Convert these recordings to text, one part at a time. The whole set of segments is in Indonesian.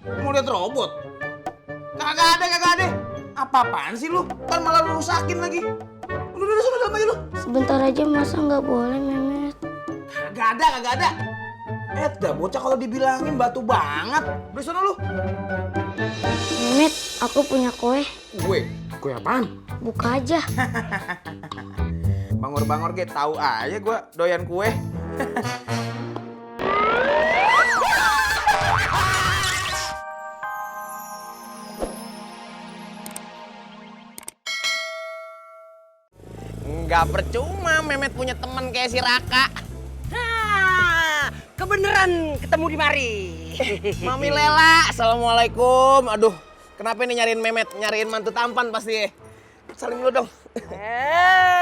Mau lihat robot? Kagak ada. Apa-apaan sih lu? Kan malah lu rusakin lagi. Udah sana dalam aja lu. Sebentar aja masa nggak boleh, Memet? Kagak ada. Dah bocah kalau dibilangin batu banget. Udah sana lu. Memet, aku punya kue. Kue apaan? Buka aja. Bangor ge tahu aja gua doyan kue. Nggak percuma Memet punya teman kayak si Raka. Kebeneran ketemu di mari. Mami Lela, assalamualaikum. Aduh, kenapa nih nyariin Memet? Nyariin mantu tampan pasti. Salim dulu dong.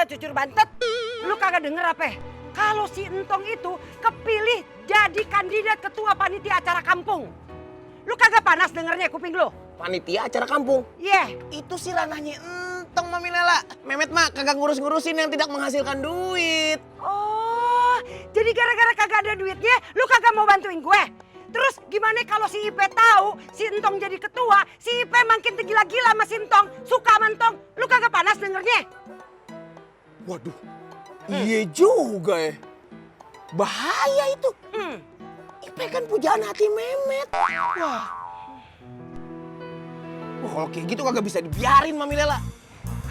Cucur bantet. Lu kagak denger apa? Kalau si Entong itu kepilih jadi kandidat ketua panitia acara kampung. Lu kagak panas dengernya kuping lu? Panitia acara kampung? Iya. Itu sih ranahnya Entong, Mami Lela. Memet mah kagak ngurus-ngurusin yang tidak menghasilkan duit. Oh, jadi gara-gara kagak ada duitnya, lu kagak mau bantuin gue? Terus gimana kalau si Ipe tahu si Entong jadi ketua, si Ipe makin tergila-gila sama si Entong, suka sama Entong, lu kagak panas dengernya? Waduh, iya juga ya. Bahaya itu. Ipe kan pujaan hati Memet. Wah, kalau kayak gitu kagak bisa dibiarin, Mami Lela.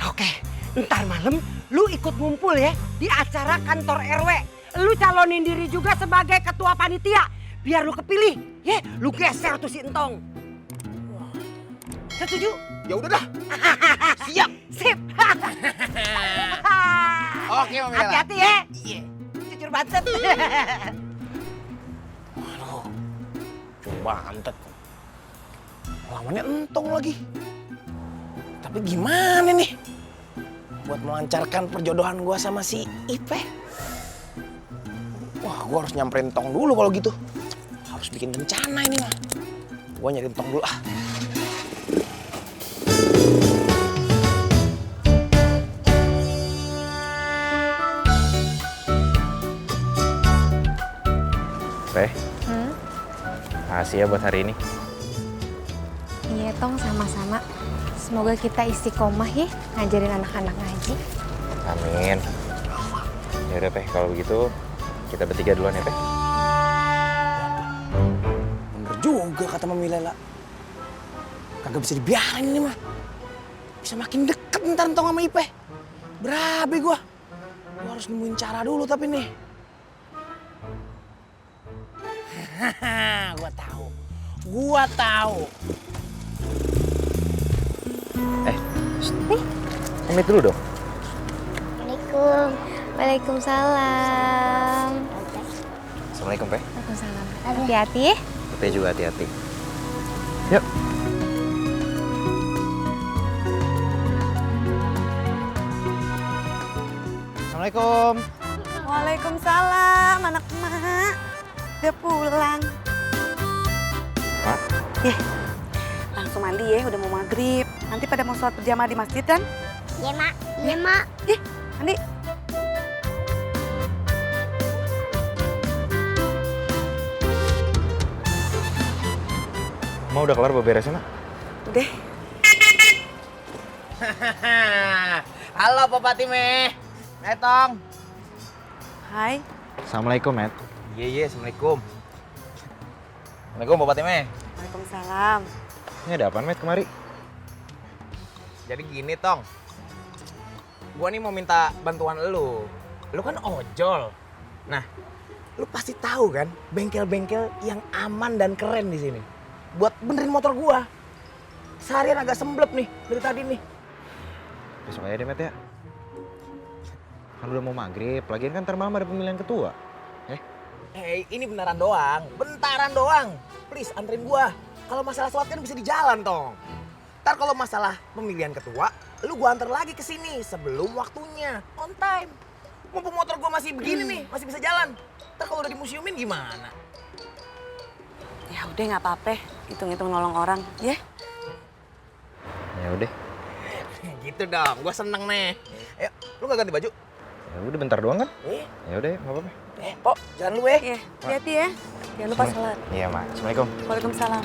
Oke, ntar malam lu ikut ngumpul ya di acara kantor RW. Lu calonin diri juga sebagai ketua panitia. Biar lu kepilih, ya lu geser tuh si Entong. Setuju? Ya udah dah. Siap. Sip. Oke, Mami Lela. Hati-hati ya. Iya. Cucur bantet. Aduh, coba antet. Lawannya Entong lagi. Tapi gimana nih buat melancarkan perjodohan gua sama si Ipe? Wah, gua harus nyamperin Entong dulu kalau gitu. Harus bikin rencana ini mah. Gua nyari Entong dulu ah. Teh, makasih ya buat hari ini. Iya Tong, sama-sama. Semoga kita istiqomah ya ngajarin anak-anak ngaji. Amin. Ya udah Teh, kalau begitu kita bertiga duluan ya Teh. Bener juga kata Mami Lela. Kagak bisa dibiarin ini mah. Bisa makin deket ntar Entong sama Ipe. Berabe gua. Gua harus nemuin cara dulu tapi nih. Gua tahu. Pamit dulu dong. Assalamualaikum. Waalaikumsalam. Assalamualaikum Teh. Waalaikumsalam. Hati-hati ya. Teh juga hati-hati. Yuk. Assalamualaikum. Waalaikumsalam anak emak. Udah pulang. Mak, Langsung mandi ya, udah mau maghrib. Nanti pada mau sholat berjamaah di masjid kan? Iya, Mak. Iya, Mak. Mandi. mau udah kelar beberesnya Mak? Udah. Halo Pak Fatime. Tong. Hai. Assalamualaikum Matt. Iya, Assalamualaikum. Assalamualaikum Pak Fatime. Waalaikumsalam. Ini ada apaan Matt kemari? Jadi gini Tong. Gua nih mau minta bantuan lu. Lu kan ojol. Nah, lu pasti tahu kan bengkel-bengkel yang aman dan keren di sini. Buat benerin motor gua. Seharian agak semblep nih dari tadi nih. Besok aja deh Matt ya. Kan udah mau maghrib, lagian kan ntar malam ada pemilihan ketua. Ini beneran doang, bentaran doang. Please anterin gua. Kalau masalah sholat kan bisa di jalan Tong. Ntar kalau masalah pemilihan ketua, lu gua antar lagi ke sini sebelum waktunya, on time. Mumpung motor gua masih begini nih, masih bisa jalan. Ntar kalau udah dimuseumin gimana? Ya udah nggak apa-apa. Hitung-hitung nolong orang, ya. Ya udah. Gitu dong, gua seneng nih. Ayo, lu gak ganti baju? Ya udah bentar doang kan? Iya. Ya udah, nggak apa-apa. Pok, jangan lu ya. Iya, hati-hati ya. Jangan lupa sholat. Iya Mak. Assalamualaikum. Waalaikumsalam.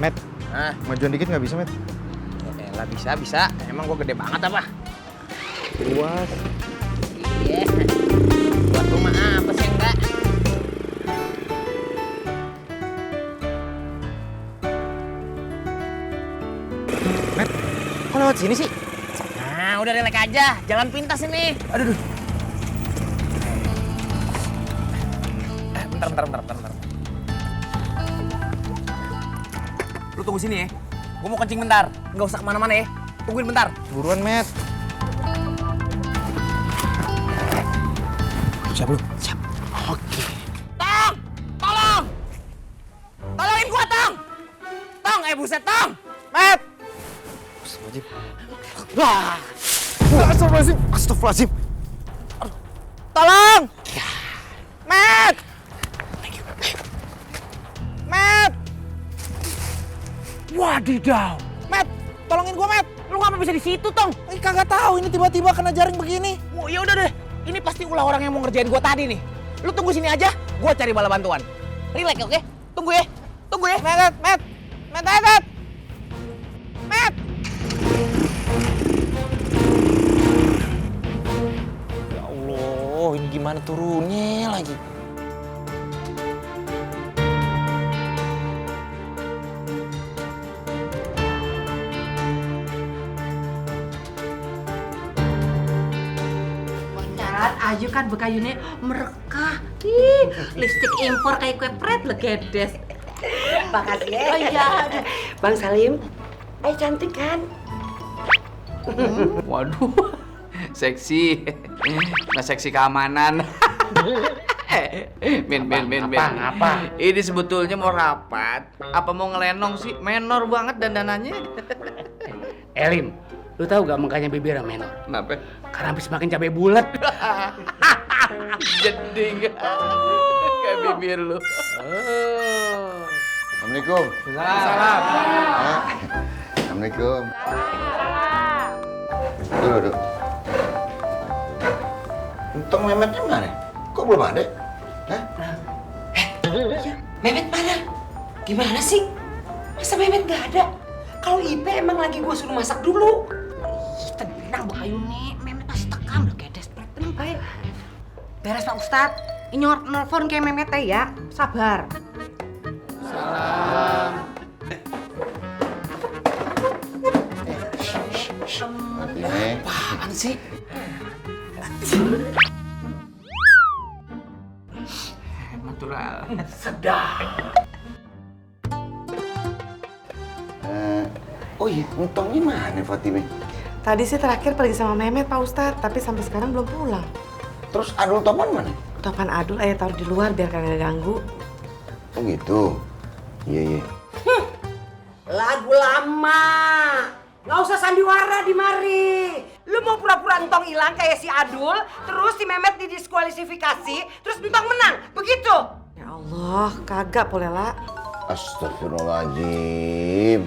Met, Hah? majuan dikit nggak bisa, Met? Ya elah, bisa. Emang gua gede banget apa? Luas. Iya. Buat rumah apa sih enggak? Met, kok lewat sini sih? Nah, udah relax aja. Jalan pintas ini. Aduh. Bentar. Lu tunggu sini ya. Gua mau kencing bentar. Nggak usah kemana-mana ya. Tungguin bentar. Buruan, Met. Siap lu? Siap. Oke. Tong! Tolong! Tolongin gua, Tong! Tong, buset, Tong! Met! Astagfirullahaladzim. Wah! Astagfirullahaladzim. Tolong! Met! Met! Wadidaw! Met! Tolongin gua, Met! Lu ngapa bisa di situ, Tong? Kagak tahu ini tiba-tiba kena jaring begini. Oh, ya udah deh. Ini pasti ulah orang yang mau ngerjain gua tadi nih. Lu tunggu sini aja, gua cari bala bantuan. Relax, oke? Tunggu ya. Met! Ya Allah, ini gimana turunnya lagi? Ayu kan bekayunya merekah. Ih, lipstik impor kayak kue pret legedes. Makasih ya. Oh iya. Bang Salim, Ayu cantik kan? Waduh, seksi. Nah, seksi keamanan. Ben. Apa? Ini sebetulnya mau rapat, apa mau ngelenong sih? Menor banget dandanannya. Elim, lu tahu gak makanya bibirnya menor? Kenapa? Karena habis makan cabai bulat. Jeding. Kayak bibir lu. Assalamualaikum. Salam. Assalamualaikum. Duduk. Untung Mehmetnya mana? Kok belum ada? Hah? Mehmet mana? Gimana sih? Masa Mehmet gak ada? Kalau Ipe emang lagi gua suruh masak dulu. Ih, tenang bekayune. Mehmet masih tekam udah kayak desperate. Tenang baik. Beres Pak Ustadz. Ini nelfon kayak Mehmet ya. Sabar. Ini. Apaan sih? Natural. Oh iya, untungnya mana Fatime? Tadi sih terakhir pergi sama Mehmet Pak Ustadz, tapi sampai sekarang belum pulang. Terus Adul Topan mana? Topan Adul ayah taruh di luar biar kagak ganggu. Oh gitu. Iya. Lagu lama. Nggak usah sandiwara di mari. Lu mau pura-pura entong hilang kayak si Adul, terus si Mehmet didiskualifikasi, terus entong menang. Begitu. Ya Allah, kagak Polela. Astagfirullahaladzim.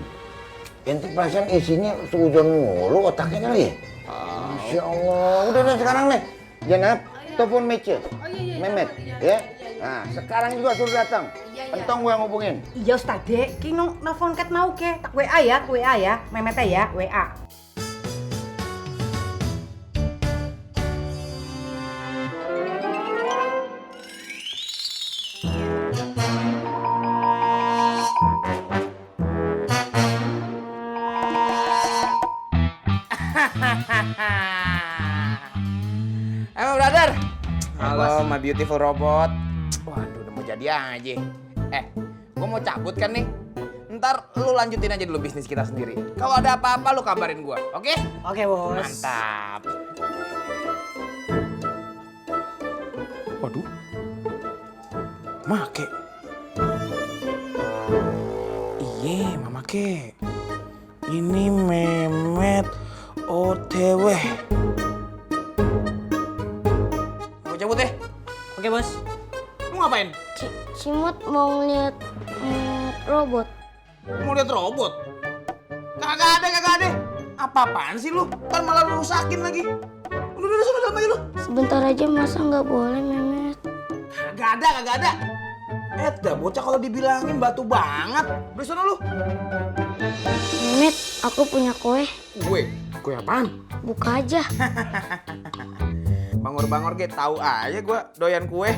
Ente perasaan isinya sehujan mulu otaknya kali ya? Masya Allah. Udah sekarang nih. Janab, telepon Mece. Mehmet, ya? Nah, sekarang juga suruh datang. Entong gue yang hubungin. Iya Ustadz, kino nelfon ket mau ke. Tak WA ya, Mehmet ya, WA. Halo brother. Halo my beautiful robot. Waduh, udah mau jadi aja. Gua mau cabut kan nih. Ntar lu lanjutin aja dulu bisnis kita sendiri. Kalau ada apa-apa lu kabarin gua, oke? Oke, Bos. Mantap. Waduh. Make. Iye, Mama Ke. Ini Mehmet OTW. Mau cabut deh. Oke, Bos. Lu ngapain? Cimut mau ngeliat robot. Mau lihat robot? Kagak ada. Apa-apaan sih lu? Ntar malah lu rusakin lagi. Udah, sana dalam aja lu. Sebentar aja masa nggak boleh Mehmet? Kagak ada. Bocah kalau dibilangin batu banget. Udah sana lu. Mehmet, aku punya kue. Kue apaan? Buka aja. Bangor-bangor tahu aja gua doyan kue.